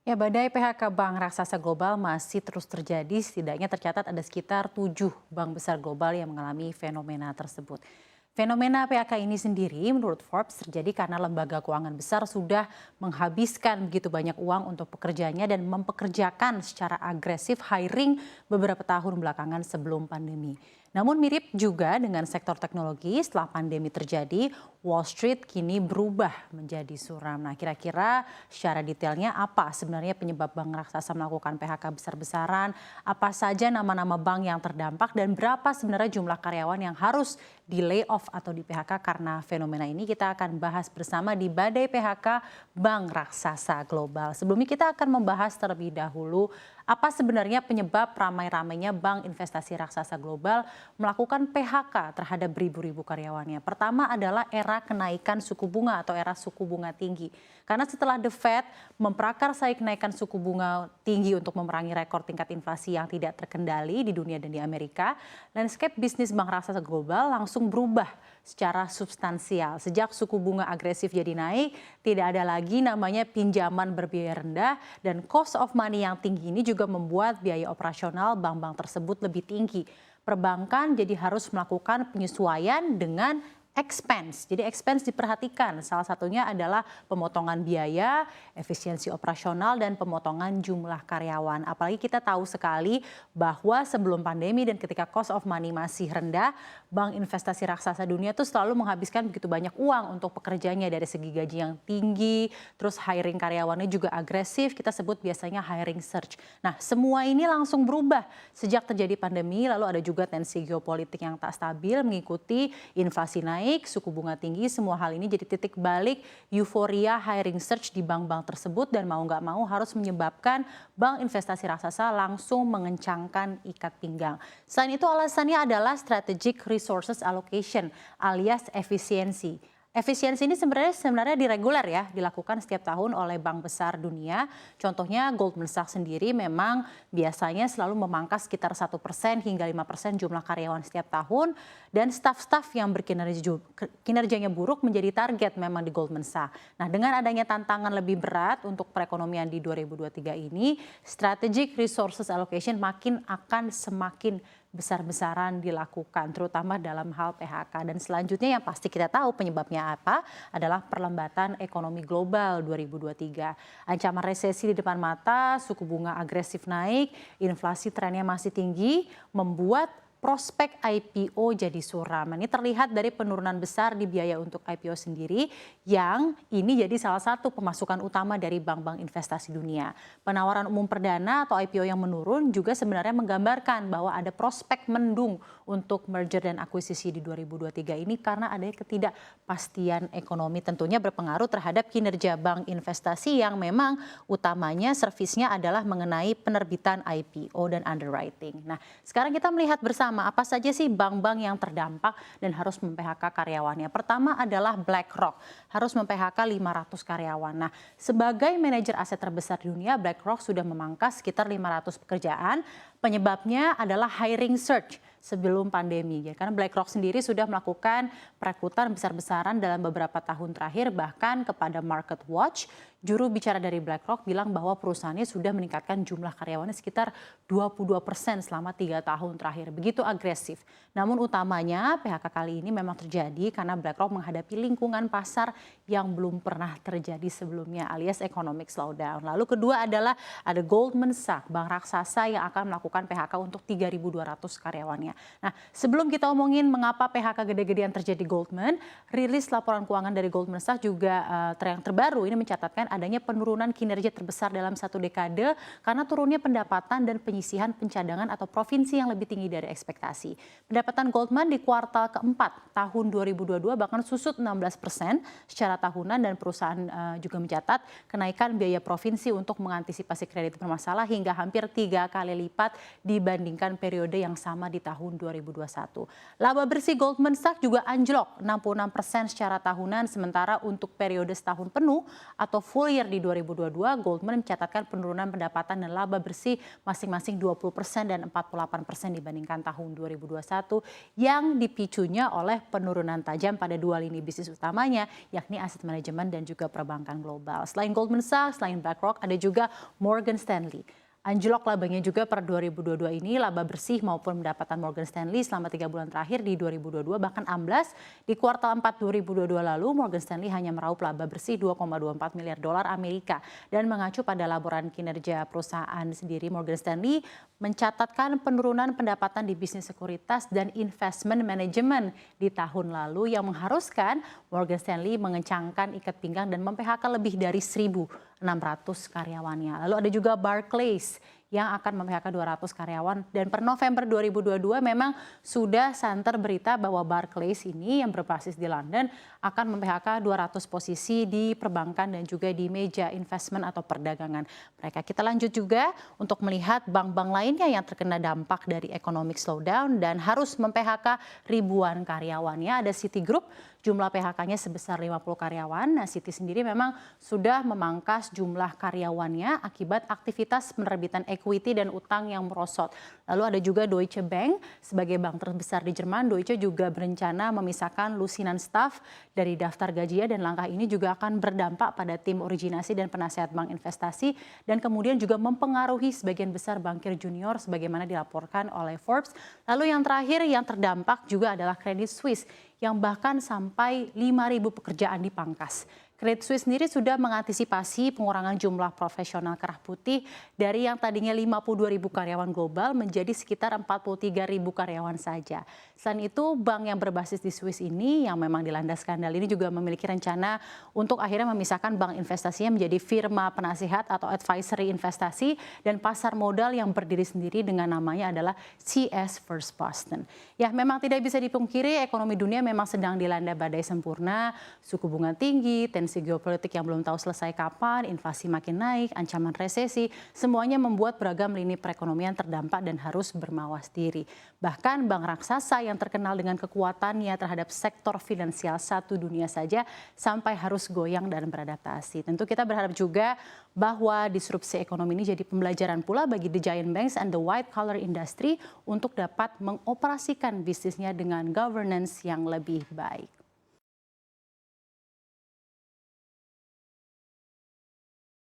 Ya, badai PHK bank raksasa global masih terus terjadi. Setidaknya tercatat ada sekitar 7 bank besar global yang mengalami fenomena tersebut. Fenomena PHK ini sendiri menurut Forbes terjadi karena lembaga keuangan besar sudah menghabiskan begitu banyak uang untuk pekerjanya dan mempekerjakan secara agresif hiring beberapa tahun belakangan sebelum pandemi. Namun mirip juga dengan sektor teknologi, setelah pandemi terjadi, Wall Street kini berubah menjadi suram. Nah, kira-kira secara detailnya apa sebenarnya penyebab bank raksasa melakukan PHK besar-besaran? Apa saja nama-nama bank yang terdampak dan berapa sebenarnya jumlah karyawan yang harus di layoff atau di PHK karena fenomena ini? Kita akan bahas bersama di Badai PHK Bank Raksasa Global. Sebelumnya kita akan membahas terlebih dahulu apa sebenarnya penyebab ramai-ramainya bank investasi raksasa global melakukan PHK terhadap beribu-ribu karyawannya. Pertama adalah era kenaikan suku bunga atau era suku bunga tinggi. Karena setelah The Fed memprakarsai kenaikan suku bunga tinggi untuk memerangi rekor tingkat inflasi yang tidak terkendali di dunia dan di Amerika, landscape bisnis bank raksasa global langsung berubah secara substansial. Sejak suku bunga agresif jadi naik, tidak ada lagi namanya pinjaman berbiaya rendah dan cost of money yang tinggi ini juga membuat biaya operasional bank-bank tersebut lebih tinggi. Perbankan jadi harus melakukan penyesuaian dengan expense. Jadi expense diperhatikan. Salah satunya adalah pemotongan biaya, efisiensi operasional, dan pemotongan jumlah karyawan. Apalagi kita tahu sekali bahwa sebelum pandemi dan ketika cost of money masih rendah, bank investasi raksasa dunia itu selalu menghabiskan begitu banyak uang untuk pekerjanya dari segi gaji yang tinggi, terus hiring karyawannya juga agresif, kita sebut biasanya hiring surge. Nah, semua ini langsung berubah sejak terjadi pandemi, lalu ada juga tensi geopolitik yang tak stabil mengikuti inflasi naik, suku bunga tinggi, semua hal ini jadi titik balik euforia hiring surge di bank-bank tersebut dan mau nggak mau harus menyebabkan bank investasi raksasa langsung mengencangkan ikat pinggang. Selain itu alasannya adalah strategic resources allocation alias efisiensi. Efisiensi ini sebenarnya direguler ya, dilakukan setiap tahun oleh bank besar dunia. Contohnya Goldman Sachs sendiri memang biasanya selalu memangkas sekitar 1% hingga 5% jumlah karyawan setiap tahun. Dan staf-staf yang kinerjanya buruk menjadi target memang di Goldman Sachs. Nah, dengan adanya tantangan lebih berat untuk perekonomian di 2023 ini, strategic resources allocation akan semakin besar-besaran dilakukan, terutama dalam hal PHK. Dan selanjutnya yang pasti kita tahu penyebabnya apa adalah perlambatan ekonomi global 2023. Ancaman resesi di depan mata, suku bunga agresif naik, inflasi trennya masih tinggi, membuat prospek IPO jadi suram. Ini terlihat dari penurunan besar di biaya untuk IPO sendiri yang ini jadi salah satu pemasukan utama dari bank-bank investasi dunia. Penawaran umum perdana atau IPO yang menurun juga sebenarnya menggambarkan bahwa ada prospek mendung untuk merger dan akuisisi di 2023 ini karena ada ketidakpastian ekonomi tentunya berpengaruh terhadap kinerja bank investasi yang memang utamanya servisnya adalah mengenai penerbitan IPO dan underwriting. Nah, sekarang kita melihat bersama apa saja sih bank-bank yang terdampak dan harus mem-PHK karyawannya. Pertama adalah BlackRock, harus mem-PHK 500 karyawan. Nah, sebagai manajer aset terbesar di dunia, BlackRock sudah memangkas sekitar 500 pekerjaan. Penyebabnya adalah hiring surge sebelum pandemi. Ya, karena BlackRock sendiri sudah melakukan perekrutan besar-besaran dalam beberapa tahun terakhir, bahkan kepada Market Watch, juru bicara dari BlackRock bilang bahwa perusahaannya sudah meningkatkan jumlah karyawannya sekitar 22% selama 3 tahun terakhir. Begitu agresif. Namun utamanya PHK kali ini memang terjadi karena BlackRock menghadapi lingkungan pasar yang belum pernah terjadi sebelumnya alias economic slowdown. Lalu kedua adalah ada Goldman Sachs, bank raksasa yang akan melakukan PHK untuk 3.200 karyawannya. Nah, sebelum kita omongin mengapa PHK gede-gedean terjadi Goldman, rilis laporan keuangan dari Goldman Sachs juga yang terbaru ini mencatatkan adanya penurunan kinerja terbesar dalam 1 dekade karena turunnya pendapatan dan penyisihan pencadangan atau provinsi yang lebih tinggi dari ekspektasi. Pendapatan Goldman di kuartal keempat tahun 2022 bahkan susut 16% secara tahunan dan perusahaan juga mencatat kenaikan biaya provinsi untuk mengantisipasi kredit bermasalah hingga hampir 3 kali lipat dibandingkan periode yang sama di tahun 2021. Laba bersih Goldman Sachs juga anjlok 66% secara tahunan, sementara untuk periode setahun penuh atau full year di 2022, Goldman mencatatkan penurunan pendapatan dan laba bersih masing-masing 20% dan 48% dibandingkan tahun 2021 yang dipicunya oleh penurunan tajam pada 2 lini bisnis utamanya, yakni aset manajemen dan juga perbankan global. Selain Goldman Sachs, selain BlackRock, ada juga Morgan Stanley. Anjlok labanya juga per 2022 ini, laba bersih maupun pendapatan Morgan Stanley selama 3 bulan terakhir di 2022 bahkan amblas. Di kuartal 4 2022 lalu, Morgan Stanley hanya meraup laba bersih 2,24 miliar dolar Amerika. Dan mengacu pada laporan kinerja perusahaan sendiri, Morgan Stanley mencatatkan penurunan pendapatan di bisnis sekuritas dan investment management di tahun lalu yang mengharuskan Morgan Stanley mengencangkan ikat pinggang dan mem-PHK lebih dari 1.600 karyawannya. Lalu ada juga Barclays yang akan mem-PHK 200 karyawan dan per November 2022 memang sudah santer berita bahwa Barclays ini yang berbasis di London akan mem-PHK 200 posisi di perbankan dan juga di meja investment atau perdagangan mereka. Kita lanjut juga untuk melihat bank-bank lainnya yang terkena dampak dari economic slowdown dan harus mem-PHK ribuan karyawannya. Ada Citigroup, jumlah PHK-nya sebesar 50 karyawan. Nah, Citi sendiri memang sudah memangkas jumlah karyawannya akibat aktivitas penerbitan equity dan utang yang merosot. Lalu ada juga Deutsche Bank sebagai bank terbesar di Jerman. Deutsche juga berencana memisahkan lusinan staf dari daftar gajinya dan langkah ini juga akan berdampak pada tim originasi dan penasehat bank investasi dan kemudian juga mempengaruhi sebagian besar bankir junior sebagaimana dilaporkan oleh Forbes. Lalu yang terakhir yang terdampak juga adalah Credit Suisse yang bahkan sampai 5.000 pekerjaan dipangkas. Credit Suisse sendiri sudah mengantisipasi pengurangan jumlah profesional kerah putih dari yang tadinya 52.000 karyawan global menjadi sekitar 43.000 karyawan saja. Selain itu, bank yang berbasis di Swiss ini yang memang dilanda skandal ini juga memiliki rencana untuk akhirnya memisahkan bank investasinya menjadi firma penasihat atau advisory investasi dan pasar modal yang berdiri sendiri dengan namanya adalah CS First Boston. Ya, memang tidak bisa dipungkiri ekonomi dunia memang sedang dilanda badai sempurna, suku bunga tinggi, tensi geopolitik yang belum tahu selesai kapan, inflasi makin naik, ancaman resesi, semuanya membuat beragam lini perekonomian terdampak dan harus bermawas diri. Bahkan bank raksasa yang terkenal dengan kekuatannya terhadap sektor finansial satu dunia saja sampai harus goyang dan beradaptasi. Tentu kita berharap juga bahwa disrupsi ekonomi ini jadi pembelajaran pula bagi the giant banks and the white collar industry untuk dapat mengoperasikan bisnisnya dengan governance yang lebih baik.